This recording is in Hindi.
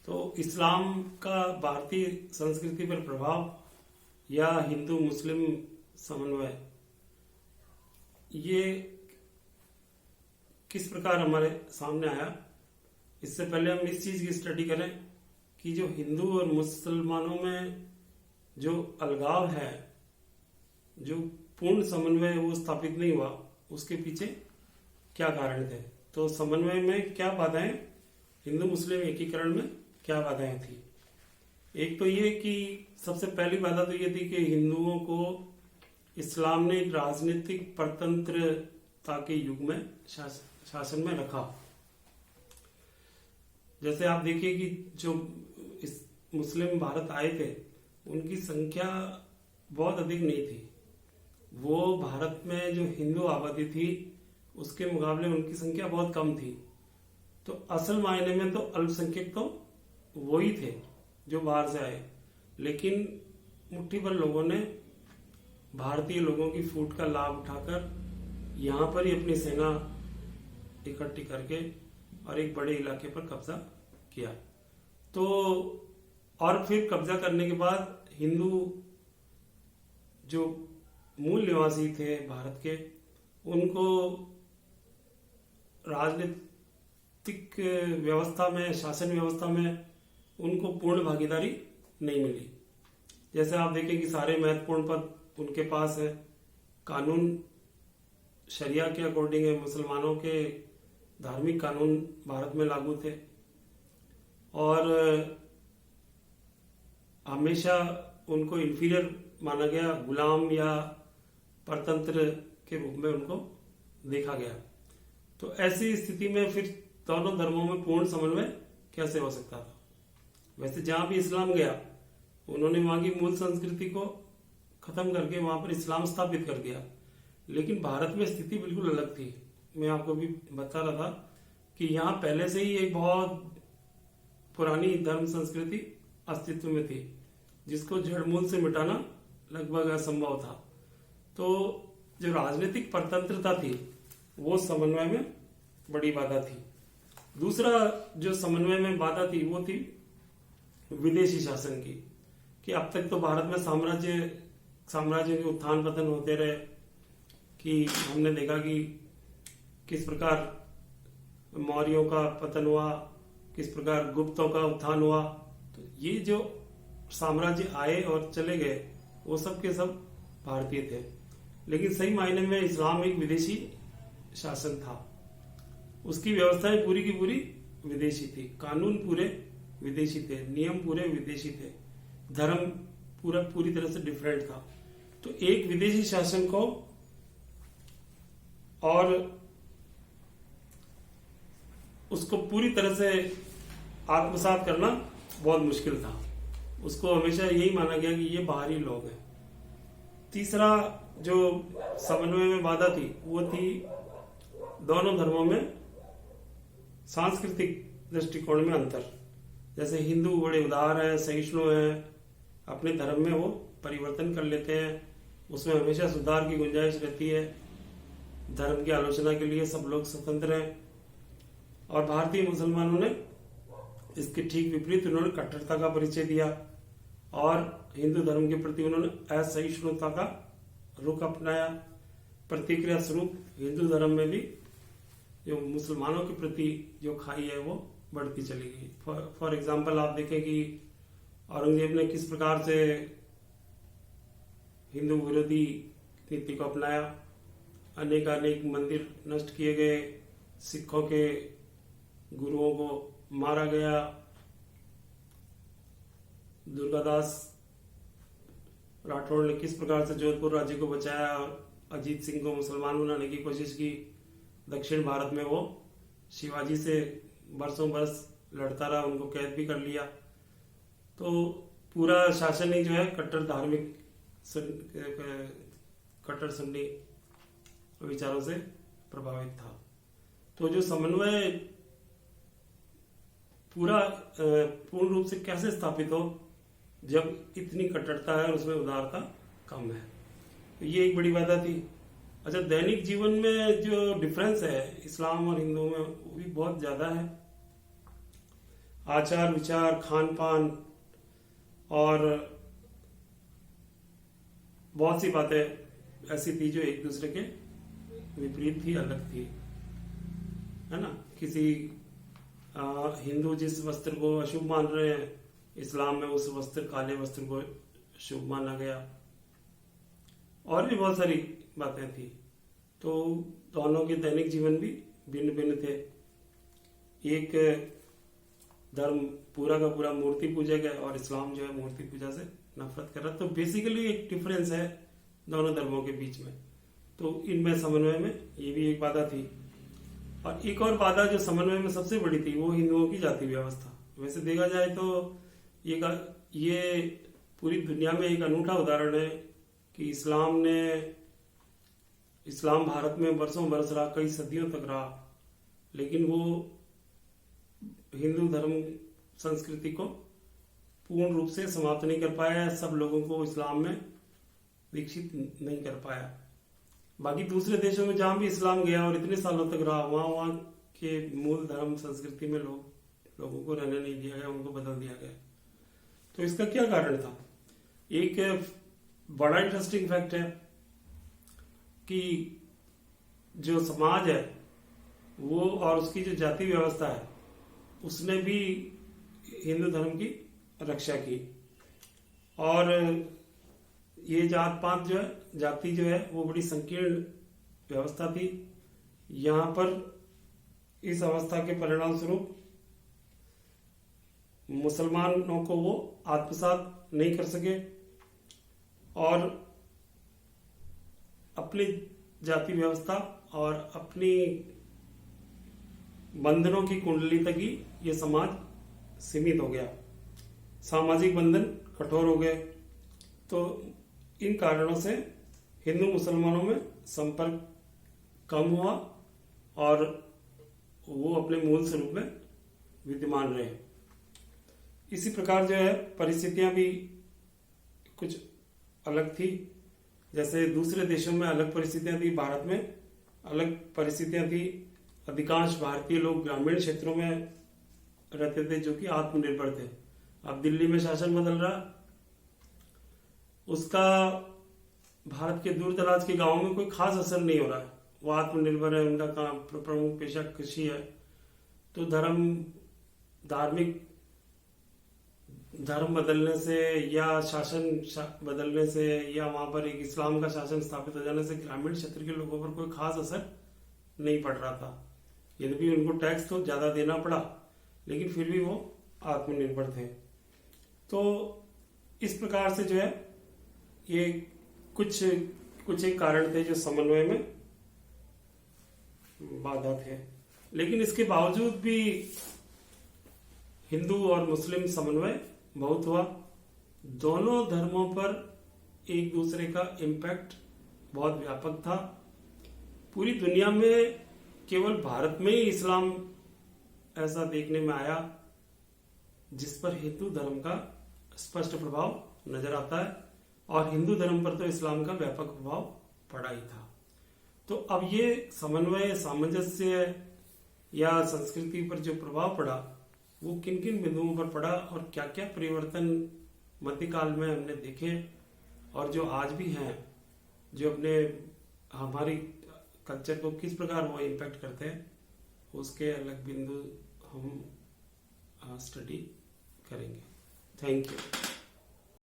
तो इस्लाम का भारतीय संस्कृति पर प्रभाव या हिंदू मुस्लिम समन्वय, ये किस प्रकार हमारे सामने आया, इससे पहले हम इस चीज की स्टडी करें कि जो हिंदू और मुसलमानों में जो अलगाव है, जो पूर्ण समन्वय वो स्थापित नहीं हुआ, उसके पीछे क्या कारण थे। तो समन्वय में क्या बाधाएं, हिंदू मुस्लिम एकीकरण में क्या बाधाएं थी। एक तो ये कि सबसे पहली बाधा तो ये थी कि हिंदुओं को इस्लाम ने एक राजनीतिक परतंत्रता के युग में शासन में रखा। जैसे आप देखिए कि जो इस मुस्लिम भारत आए थे उनकी संख्या बहुत अधिक नहीं थी। वो भारत में जो हिंदू आबादी थी उसके मुकाबले उनकी संख्या बहुत कम थी। तो असल मायने में तो अल्पसंख्यक तो वो ही थे जो बाहर से आए, लेकिन मुट्ठी भर लोगों ने भारतीय लोगों की फूट का लाभ उठाकर यहाँ पर ही अपनी सेना इकट्ठी करके और एक बड़े इलाके पर कब्जा किया। तो और फिर कब्जा करने के बाद हिंदू जो मूल निवासी थे भारत के, उनको राजनीतिक व्यवस्था में, शासन व्यवस्था में उनको पूर्ण भागीदारी नहीं मिली। जैसे आप देखें कि सारे महत्वपूर्ण पद उनके पास है, कानून शरिया के अकॉर्डिंग है, मुसलमानों के धार्मिक कानून भारत में लागू थे और हमेशा उनको इंफीरियर माना गया, गुलाम या परतंत्र के रूप में उनको देखा गया। तो ऐसी स्थिति में फिर दोनों धर्मों में पूर्ण समन्वय कैसे हो सकता था। वैसे जहां भी इस्लाम गया उन्होंने वहां की मूल संस्कृति को खत्म करके वहां पर इस्लाम स्थापित कर दिया, लेकिन भारत में स्थिति बिल्कुल अलग थी। मैं आपको भी बता रहा था कि यहाँ पहले से ही एक बहुत पुरानी धर्म संस्कृति अस्तित्व में थी जिसको जड़ मूल से मिटाना लगभग असंभव था। तो जो राजनीतिक परतंत्रता थी वो समन्वय में बड़ी बाधा थी। दूसरा जो समन्वय में बाधा थी वो थी विदेशी शासन की, कि अब तक तो भारत में साम्राज्य के उत्थान पतन होते रहे, कि हमने देखा कि किस प्रकार मौर्यों का पतन हुआ, किस प्रकार गुप्तों का उत्थान हुआ। तो ये जो साम्राज्य आए और चले गए वो सब के सब भारतीय थे, लेकिन सही मायने में इस्लाम एक विदेशी शासन था। उसकी व्यवस्थाएं पूरी की पूरी विदेशी थी, कानून पूरे विदेशी थे, नियम पूरे विदेशी थे, धर्म पूरी तरह से डिफरेंट था। तो एक विदेशी शासन को और उसको पूरी तरह से आत्मसात करना बहुत मुश्किल था। उसको हमेशा यही माना गया कि ये बाहरी लोग हैं। तीसरा जो समन्वय में बाधा थी वो थी दोनों धर्मों में सांस्कृतिक दृष्टिकोण में अंतर। जैसे हिंदू बड़े उदार हैं, सहिष्णु हैं, अपने धर्म में वो परिवर्तन कर लेते हैं, उसमें हमेशा सुधार की गुंजाइश रहती है, धर्म की आलोचना के लिए सब लोग स्वतंत्र हैं। और भारतीय मुसलमानों ने इसके ठीक विपरीत उन्होंने कट्टरता का परिचय दिया और हिंदू धर्म के प्रति उन्होंने असहिष्णुता का रुख अपनाया। प्रतिक्रिया स्वरूप हिंदू धर्म में भी जो मुसलमानों के प्रति जो खाई है वो बढ़ती चली गई। फॉर एग्जाम्पल आप देखें कि औरंगजेब ने किस प्रकार से हिंदू विरोधी नीति को अपनाया, अनेक मंदिर नष्ट किए गए, सिखों के गुरुओं को मारा गया, दुर्गादास राठौड़ ने किस प्रकार से जोधपुर राज्य को बचाया, अजीत सिंह को मुसलमान बनाने की कोशिश की। दक्षिण भारत में वो शिवाजी से बरसों बरस लड़ता रहा, उनको कैद भी कर लिया। तो पूरा शासन ही जो है कट्टर धार्मिक कट्टर सुन्नी विचारों से प्रभावित था। तो जो समन्वय पूर्ण रूप से कैसे स्थापित हो जब इतनी कट्टरता है और उसमें उदारता कम है, तो ये एक बड़ी बाधा थी। अच्छा, दैनिक जीवन में जो डिफरेंस है इस्लाम और हिंदू में वो भी बहुत ज्यादा है। आचार विचार, खान पान और बहुत सी बातें ऐसी थी जो एक दूसरे के विपरीत थी, अलग थी, है ना। किसी हिंदू जिस वस्त्र को अशुभ मान रहे हैं, इस्लाम में उस वस्त्र, काले वस्त्र को शुभ माना गया, और भी बहुत सारी बातें थी। तो दोनों के दैनिक जीवन भी भिन्न भिन्न थे। एक धर्म पूरा का पूरा मूर्ति पूजक है और इस्लाम जो है मूर्ति पूजा से नफरत कर रहा है। तो बेसिकली एक डिफरेंस है दोनों धर्मों के बीच में। तो इनमें समन्वय में ये भी एक बाधा थी। और एक और बाधा जो समन्वय में सबसे बड़ी थी वो हिंदुओं की जाति व्यवस्था। वैसे देखा जाए तो ये पूरी दुनिया में एक अनूठा उदाहरण है कि इस्लाम भारत में वर्षों बरस रहा, कई सदियों तक रहा, लेकिन वो हिंदू धर्म संस्कृति को पूर्ण रूप से समाप्त नहीं कर पाया, सब लोगों को इस्लाम में दीक्षित नहीं कर पाया। बाकी दूसरे देशों में जहां भी इस्लाम गया और इतने सालों तक रहा, वहां के मूल धर्म संस्कृति में लोगों को रहने नहीं दिया गया, उनको बदल दिया गया। तो इसका क्या कारण था? एक बड़ा इंटरेस्टिंग फैक्ट है कि जो समाज है वो और उसकी जो जाति व्यवस्था है उसने भी हिंदू धर्म की रक्षा की। और ये जात पात जो है, जाति जो है, वो बड़ी संकीर्ण व्यवस्था थी। यहां पर इस अवस्था के परिणाम स्वरूप मुसलमानों को वो आत्मसात नहीं कर सके और अपनी जाति व्यवस्था और अपनी बंधनों की कुंडली तक ही ये समाज सीमित हो गया, सामाजिक बंधन कठोर हो गए। तो इन कारणों से हिंदू मुसलमानों में संपर्क कम हुआ और वो अपने मूल स्वरूप में विद्यमान रहे। इसी प्रकार जो है परिस्थितियां भी कुछ अलग थी। जैसे दूसरे देशों में अलग परिस्थितियां थी, भारत में अलग परिस्थितियां थी। अधिकांश भारतीय लोग ग्रामीण क्षेत्रों में रहते थे जो कि आत्मनिर्भर थे। अब दिल्ली में शासन बदल रहा, उसका भारत के दूर दराज के गांवों में कोई खास असर नहीं हो रहा है। वो आत्मनिर्भर है, उनका काम प्रमुख पेशा कृषि है। तो धर्म बदलने से या शासन बदलने से या वहां पर एक इस्लाम का शासन स्थापित हो जाने से ग्रामीण क्षेत्र के लोगों पर कोई खास असर नहीं पड़ रहा था। यद्यपि उनको टैक्स तो ज्यादा देना पड़ा, लेकिन फिर भी वो आत्मनिर्भर थे। तो इस प्रकार से जो है ये कुछ एक कारण थे जो समन्वय में बाधा थे। लेकिन इसके बावजूद भी हिंदू और मुस्लिम समन्वय बहुत हुआ। दोनों धर्मों पर एक दूसरे का इम्पैक्ट बहुत व्यापक था। पूरी दुनिया में केवल भारत में ही इस्लाम ऐसा देखने में आया जिस पर हिंदू धर्म का स्पष्ट प्रभाव नजर आता है, और हिंदू धर्म पर तो इस्लाम का व्यापक प्रभाव पड़ा ही था। तो अब ये समन्वय, सामंजस्य या संस्कृति पर जो प्रभाव पड़ा वो किन किन बिंदुओं पर पड़ा और क्या क्या परिवर्तन मध्यकाल में हमने देखे और जो आज भी हैं, जो हमारी कल्चर को किस प्रकार वो इम्पैक्ट करते हैं, उसके अलग बिंदु हम स्टडी करेंगे। Thank you.